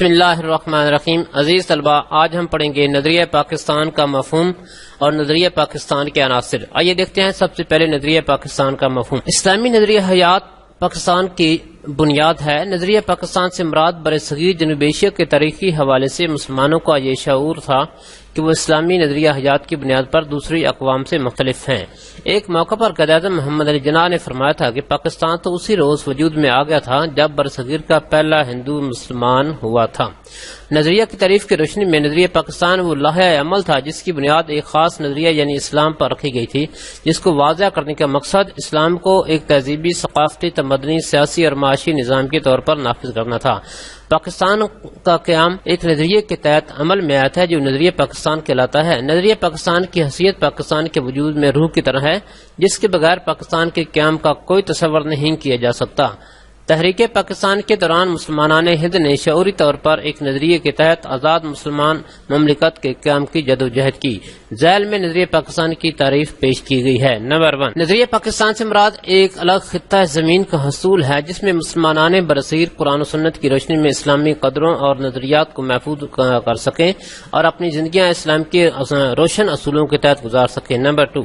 بسم اللہ الرحمن الرحیم۔ عزیز طلبہ، آج ہم پڑھیں گے نظریہ پاکستان کا مفہوم اور نظریہ پاکستان کے عناصر۔ آئیے دیکھتے ہیں سب سے پہلے نظریہ پاکستان کا مفہوم۔ اسلامی نظریہ حیات پاکستان کی بنیاد ہے۔ نظریہ پاکستان سے مراد برصغیر جنوب ایشیا کے تاریخی حوالے سے مسلمانوں کا یہ شعور تھا کہ وہ اسلامی نظریہ حیات کی بنیاد پر دوسری اقوام سے مختلف ہیں۔ ایک موقع پر قائد-اعظم محمد علی جناح نے فرمایا تھا کہ پاکستان تو اسی روز وجود میں آ گیا تھا جب برصغیر کا پہلا ہندو مسلمان ہوا تھا۔ نظریہ کی تعریف کی روشنی میں نظریہ پاکستان وہ لائحہ عمل تھا جس کی بنیاد ایک خاص نظریہ یعنی اسلام پر رکھی گئی تھی، جس کو واضح کرنے کا مقصد اسلام کو ایک تہذیبی، ثقافتی، تمدنی، سیاسی اور معاشی نظام کے طور پر نافذ کرنا تھا۔ پاکستان کا قیام ایک نظریے کے تحت عمل میں آیا ہے جو نظریہ پاکستان کہلاتا ہے۔ نظریہ پاکستان کی حیثیت پاکستان کے وجود میں روح کی طرح ہے جس کے بغیر پاکستان کے قیام کا کوئی تصور نہیں کیا جا سکتا۔ تحریک پاکستان کے دوران مسلمانان ہند نے شعوری طور پر ایک نظریے کے تحت آزاد مسلمان مملکت کے قیام کی جدوجہد کی۔ ذیل میں نظریہ پاکستان کی تعریف پیش کی گئی ہے۔ نمبر 1، نظریہ پاکستان سے مراد ایک الگ خطہ زمین کا حصول ہے جس میں مسلمانان برصغیر قرآن و سنت کی روشنی میں اسلامی قدروں اور نظریات کو محفوظ کر سکیں اور اپنی زندگیاں اسلام کے روشن اصولوں کے تحت گزار سکیں۔ نمبر 2،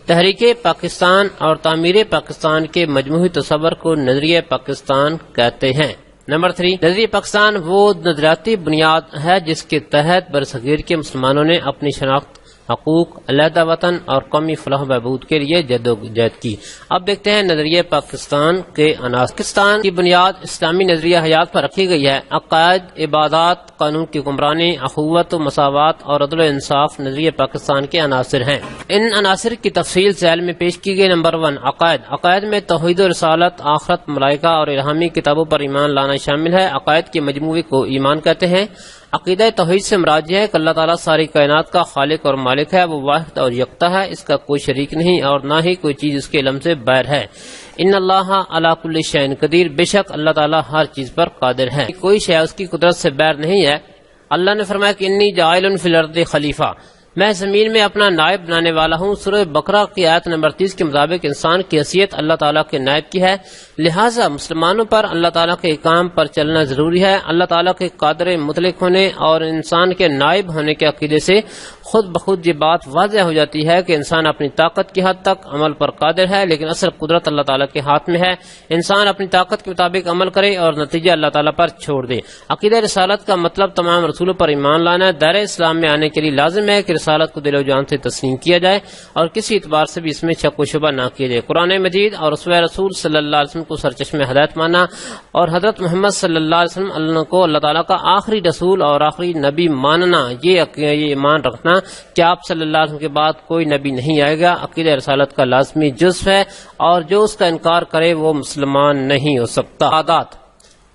تحریک پاکستان اور تعمیر پاکستان کے مجموعی تصور کو نظریہ پاکستان کہتے ہیں۔ نمبر 3، نظریہ پاکستان وہ نظریاتی بنیاد ہے جس کے تحت برصغیر کے مسلمانوں نے اپنی شناخت، حقوق، علیحدہ وطن اور قومی فلاح و بہبود کے لیے جدوجہد کی۔ اب دیکھتے ہیں نظریہ پاکستان کے عناصر۔ پاکستان کی بنیاد اسلامی نظریہ حیات پر رکھی گئی ہے۔ عقائد، عبادات، قانون کی حکمرانی، اخوت و مساوات اور عدل و انصاف نظریہ پاکستان کے عناصر ہیں۔ ان عناصر کی تفصیل ذیل میں پیش کی گئی۔ نمبر 1، عقائد۔ عقائد میں توحید و رسالت، آخرت، ملائکہ اور الہامی کتابوں پر ایمان لانا شامل ہے۔ عقائد کے مجموعے کو ایمان کہتے ہیں۔ عقیدہ توحید سے مراد یہ ہے کہ اللہ تعالیٰ ساری کائنات کا خالق اور مالک ہے، وہ واحد اور یکتا ہے، اس کا کوئی شریک نہیں اور نہ ہی کوئی چیز اس کے علم سے باہر ہے۔ ان اللہ علی کل شیء قدیر، بے شک اللہ تعالیٰ ہر چیز پر قادر ہے، کوئی شے اس کی قدرت سے باہر نہیں ہے۔ اللہ نے فرمایا کہ انی جاعل فی الارض خلیفہ، میں زمین میں اپنا نائب بنانے والا ہوں۔ سورہ بقرہ کی آیت نمبر 30 کے مطابق انسان کی حیثیت اللہ تعالیٰ کے نائب کی ہے، لہٰذا مسلمانوں پر اللہ تعالیٰ کے احکام پر چلنا ضروری ہے۔ اللہ تعالیٰ کے قادر مطلق ہونے اور انسان کے نائب ہونے کے عقیدے سے خود بخود یہ بات واضح ہو جاتی ہے کہ انسان اپنی طاقت کی حد تک عمل پر قادر ہے، لیکن اصل قدرت اللہ تعالیٰ کے ہاتھ میں ہے۔ انسان اپنی طاقت کے مطابق عمل کرے اور نتیجہ اللہ تعالیٰ پر چھوڑ دے۔ عقیدہ رسالت کا مطلب تمام رسولوں پر ایمان لانا ہے۔ دائرہ اسلام میں آنے کے لیے لازم ہے کہ رسالت کو دل و جان سے تسلیم کیا جائے اور کسی اعتبار سے بھی اس میں شک و شبہ نہ کیا جائے۔ قرآن مجید اور اسوہ رسول صلی اللہ علیہ وسلم کو سرچشمہ ہدایت مانا اور حضرت محمد صلی اللہ علیہ وسلم کو اللہ تعالیٰ کا آخری رسول اور آخری نبی ماننا، یہ ایمان رکھنا کہ آپ صلی اللہ علیہ وسلم کے بعد کوئی نبی نہیں آئے گا، عقیدہ رسالت کا لازمی جزو ہے اور جو اس کا انکار کرے وہ مسلمان نہیں ہو سکتا۔ عادات،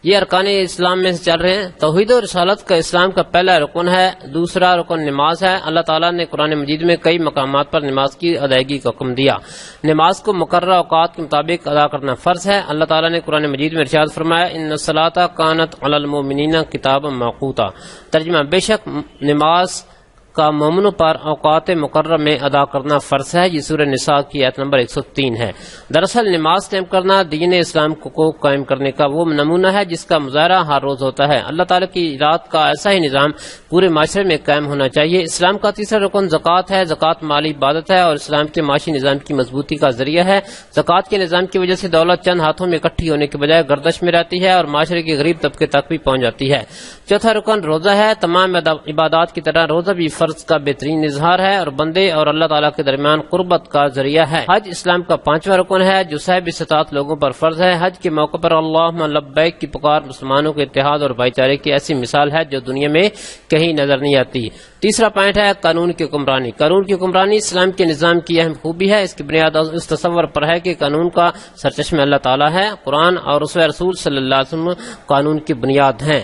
یہ ارکان اسلام میں سے چل رہے ہیں۔ توحید و رسالت کا اسلام کا پہلا رکن ہے۔ دوسرا رکن نماز ہے۔ اللہ تعالیٰ نے قرآن مجید میں کئی مقامات پر نماز کی ادائیگی کا حکم دیا۔ نماز کو مقررہ اوقات کے مطابق ادا کرنا فرض ہے۔ اللہ تعالیٰ نے قرآن مجید میں ارشاد فرمایا ان الصلاۃ کانت علی المؤمنین کتابا موقوتا، ترجمہ بے شک نماز کا مومنوں پر اوقات مقررہ میں ادا کرنا فرض ہے۔ یہ سورہ نساء کی آیت نمبر 103 ہے۔ دراصل نماز قائم کرنا دین اسلام کو قائم کرنے کا وہ نمونہ ہے جس کا مظاہرہ ہر روز ہوتا ہے۔ اللہ تعالیٰ کی اطاعت کا ایسا ہی نظام پورے معاشرے میں قائم ہونا چاہیے۔ اسلام کا تیسرا رکن زکوٰۃ ہے۔ زکوٰۃ مالی عبادت ہے اور اسلام کے معاشی نظام کی مضبوطی کا ذریعہ ہے۔ زکوٰۃ کے نظام کی وجہ سے دولت چند ہاتھوں میں اکٹھی ہونے کے بجائے گردش میں رہتی ہے اور معاشرے کے غریب طبقے تک بھی پہنچ جاتی ہے۔ چوتھا رکن روزہ ہے۔ تمام عبادات کی طرح روزہ بھی فرض کا بہترین اظہار ہے اور بندے اور اللہ تعالیٰ کے درمیان قربت کا ذریعہ ہے۔ حج اسلام کا پانچواں رکن ہے جو صاحب استطاعت لوگوں پر فرض ہے۔ حج کے موقع پر اللہم لبیک کی پکار مسلمانوں کے اتحاد اور بھائی چارے کی ایسی مثال ہے جو دنیا میں کہیں نظر نہیں آتی۔ تیسرا پوائنٹ ہے قانون کی حکمرانی۔ قانون کی حکمرانی اسلام کے نظام کی اہم خوبی ہے۔ اس کی بنیاد اس تصور پر ہے کہ قانون کا سرچشمہ اللہ تعالیٰ ہے۔ قرآن اور اسوہ رسول صلی اللہ علیہ وسلم قانون کی بنیاد ہیں۔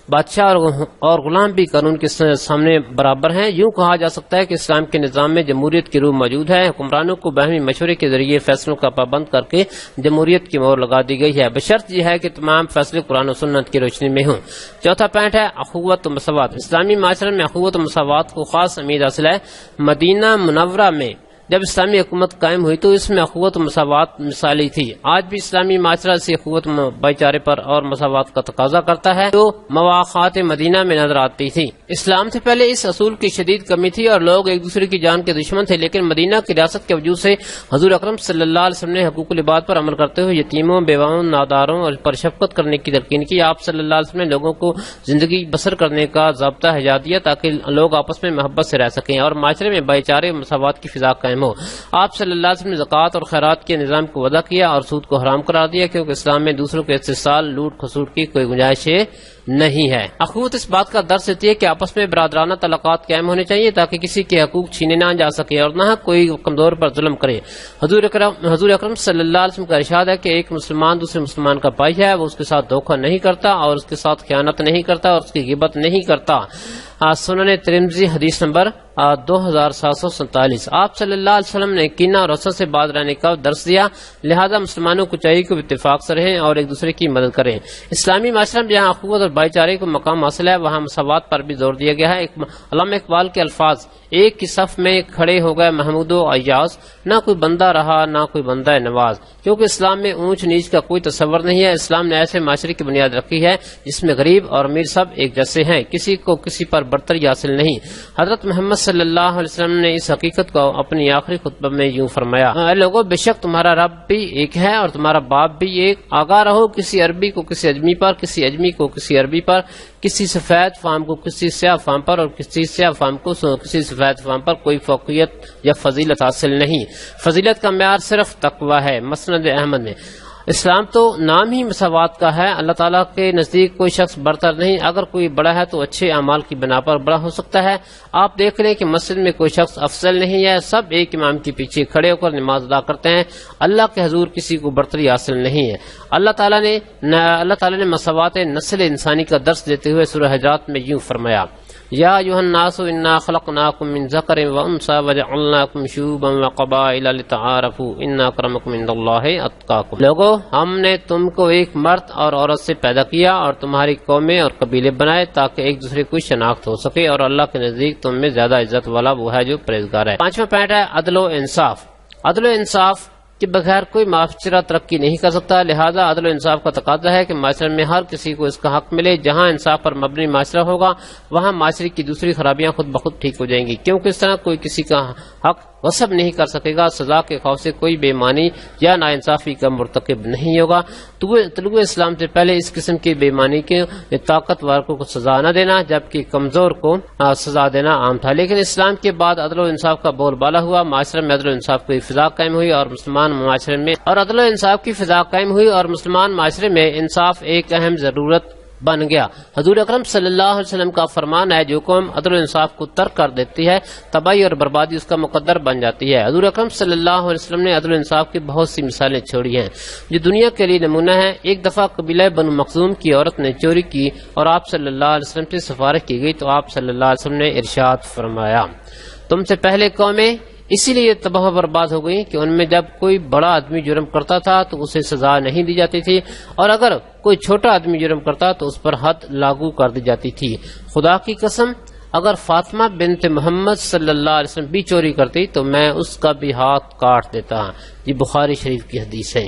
بادشاہ اور غلام بھی قانون کے سامنے برابر ہیں۔ یوں کہا جا سکتا ہے کہ اسلام کے نظام میں جمہوریت کی روح موجود ہے۔ حکمرانوں کو باہمی مشورے کے ذریعے فیصلوں کا پابند کر کے جمہوریت کی مہر لگا دی گئی ہے، بشرط یہ ہے کہ تمام فیصلے قرآن و سنت کی روشنی میں ہوں۔ چوتھا پوائنٹ ہے اخوت و مساوات۔ اسلامی معاشرے میں اخوت و مساوات کو خاص امید حاصل ہے۔ مدینہ منورہ میں جب اسلامی حکومت قائم ہوئی تو اس میں اخوت و مساوات مثالی تھی۔ آج بھی اسلامی معاشرہ سے اخوت بھائی چارے پر اور مساوات کا تقاضا کرتا ہے جو مواخات مدینہ میں نظر آتی تھی۔ اسلام سے پہلے اس اصول کی شدید کمی تھی اور لوگ ایک دوسرے کی جان کے دشمن تھے، لیکن مدینہ کی ریاست کے وجود سے حضور اکرم صلی اللہ علیہ وسلم نے حقوق العباد پر عمل کرتے ہوئے یتیموں، بیواؤں، ناداروں اور پر شفقت کرنے کی تلقین کی۔ آپ صلی اللہ علیہ وسلم نے لوگوں کو زندگی بسر کرنے کا ضابطہ حیات دیا تاکہ لوگ آپس میں محبت سے رہ سکیں اور معاشرے میں بھائی چارے اور مساوات کی فضا قائم ہو۔ آپ صلی اللہ علیہ وسلم نے زکوٰۃ اور خیرات کے نظام کو وضع کیا اور سود کو حرام قرار دیا، کیونکہ اسلام میں دوسروں کے استحصال، لوٹ کھسوٹ کی کوئی گنجائش نہیں ہے۔ اخوت اس بات کا درس دیتی ہے کہ آپس میں برادرانہ تعلقات قائم ہونے چاہیے تاکہ کسی کے حقوق چھینے نہ جا سکے اور نہ کوئی کمزور پر ظلم کرے۔ حضور اکرم صلی اللہ علیہ وسلم کا ارشاد ہے کہ ایک مسلمان دوسرے مسلمان کا بھائی ہے، وہ اس کے ساتھ دھوکہ نہیں کرتا اور اس کے ساتھ خیانت نہیں کرتا اور اس کی غیبت نہیں کرتا۔ سنن ترمذی حدیث نمبر 2747۔ آپ صلی اللہ علیہ وسلم نے کینہ اور حسد سے باز رہنے کا درس دیا، لہذا مسلمانوں کو چاہیے کہ اتفاق سے رہیں اور ایک دوسرے کی مدد کریں۔ اسلامی معاشرے میں جہاں اخوت اور بھائی چارے کو مقام حاصل ہے وہاں مساوات پر بھی زور دیا گیا ہے۔ علامہ اقبال کے الفاظ، ایک کی صف میں کھڑے ہو گئے محمود و ایاز، نہ کوئی بندہ رہا نہ کوئی بندہ نواز، کیونکہ اسلام میں اونچ نیچ کا کوئی تصور نہیں ہے۔ اسلام نے ایسے معاشرے کی بنیاد رکھی ہے جس میں غریب اور امیر سب ایک جیسے ہیں، کسی کو کسی پر برتری حاصل نہیں۔ حضرت محمد صلی اللہ علیہ وسلم نے اس حقیقت کو اپنی آخری خطبہ میں یوں فرمایا، اے لوگو، بے شک تمہارا رب بھی ایک ہے اور تمہارا باپ بھی ایک۔ آگاہ رہو، کسی عربی کو کسی اجمی پر، کسی اجمی کو کسی عربی پر، کسی سفید فام کو کسی سیاہ فام پر اور کسی سیاہ فام کو کسی سفید فام پر کوئی فوقیت یا فضیلت حاصل نہیں۔ فضیلت کا معیار صرف تقوی ہے۔ مسند احمد میں اسلام تو نام ہی مساوات کا ہے۔ اللہ تعالیٰ کے نزدیک کوئی شخص برتر نہیں، اگر کوئی بڑا ہے تو اچھے اعمال کی بنا پر بڑا ہو سکتا ہے۔ آپ دیکھ لیں کہ مسجد میں کوئی شخص افضل نہیں ہے، سب ایک امام کے پیچھے کھڑے ہو کر نماز ادا کرتے ہیں۔ اللہ کے حضور کسی کو برتری حاصل نہیں ہے۔ اللہ تعالیٰ نے مساوات نسل انسانی کا درس دیتے ہوئے سورہ حجرات میں یوں فرمایا، یا ایھا الناس انا خلقناکم من ذکر وانثی وجعلناکم شعوبا وقبائل لتعارفوا ان اکرمکم عند اللہ اتقاکم۔ لوگو، ہم نے تم کو ایک مرد اور عورت سے پیدا کیا اور تمہاری قومیں اور قبیلے بنائے تاکہ ایک دوسرے کو شناخت ہو سکے، اور اللہ کے نزدیک تم میں زیادہ عزت والا وہ ہے جو پرہیزگار ہے۔ پانچواں پوائنٹ ہے عدل و انصاف۔ عدل و انصاف کے بغیر کوئی معاشرہ ترقی نہیں کر سکتا، لہذا عدل و انصاف کا تقاضا ہے کہ معاشرے میں ہر کسی کو اس کا حق ملے۔ جہاں انصاف پر مبنی معاشرہ ہوگا وہاں معاشرے کی دوسری خرابیاں خود بخود ٹھیک ہو جائیں گی، کیونکہ اس طرح کوئی کسی کا حق غصب نہیں کر سکے گا۔ سزا کے خوف سے کوئی بے ایمانی یا ناانصافی کا مرتکب نہیں ہوگا۔ طلوع اسلام سے پہلے اس قسم کی بے ایمانی کے طاقتور کو سزا نہ دینا جبکہ کمزور کو سزا دینا عام تھا، لیکن اسلام کے بعد عدل و انصاف کا بول بالا ہوا، معاشرے میں عدل و انصاف کی فضا قائم ہوئی اور عدل و انصاف کی فضا قائم ہوئی اور مسلمان معاشرے میں انصاف ایک اہم ضرورت بن گیا۔ حضور اکرم صلی اللہ علیہ وسلم کا فرمان ہے، جو قوم عدل و انصاف کو ترک کر دیتی ہے تباہی اور بربادی اس کا مقدر بن جاتی ہے۔ حضور اکرم صلی اللہ علیہ وسلم نے عدل و انصاف کی بہت سی مثالیں چھوڑی ہیں جو دنیا کے لیے نمونہ ہیں۔ ایک دفعہ قبیلہ بنو مخزوم کی عورت نے چوری کی اور آپ صلی اللہ علیہ وسلم سے سفارش کی گئی تو آپ صلی اللہ علیہ وسلم نے ارشاد فرمایا، تم سے پہلے قومیں اسی لیے تباہ و برباد ہو گئی کہ ان میں جب کوئی بڑا آدمی جرم کرتا تھا تو اسے سزا نہیں دی جاتی تھی، اور اگر کوئی چھوٹا آدمی جرم کرتا تو اس پر حد لاگو کر دی جاتی تھی۔ خدا کی قسم، اگر فاطمہ بنت محمد صلی اللہ علیہ وسلم بھی چوری کرتی تو میں اس کا بھی ہاتھ کاٹ دیتا۔ یہ بخاری شریف کی حدیث ہے۔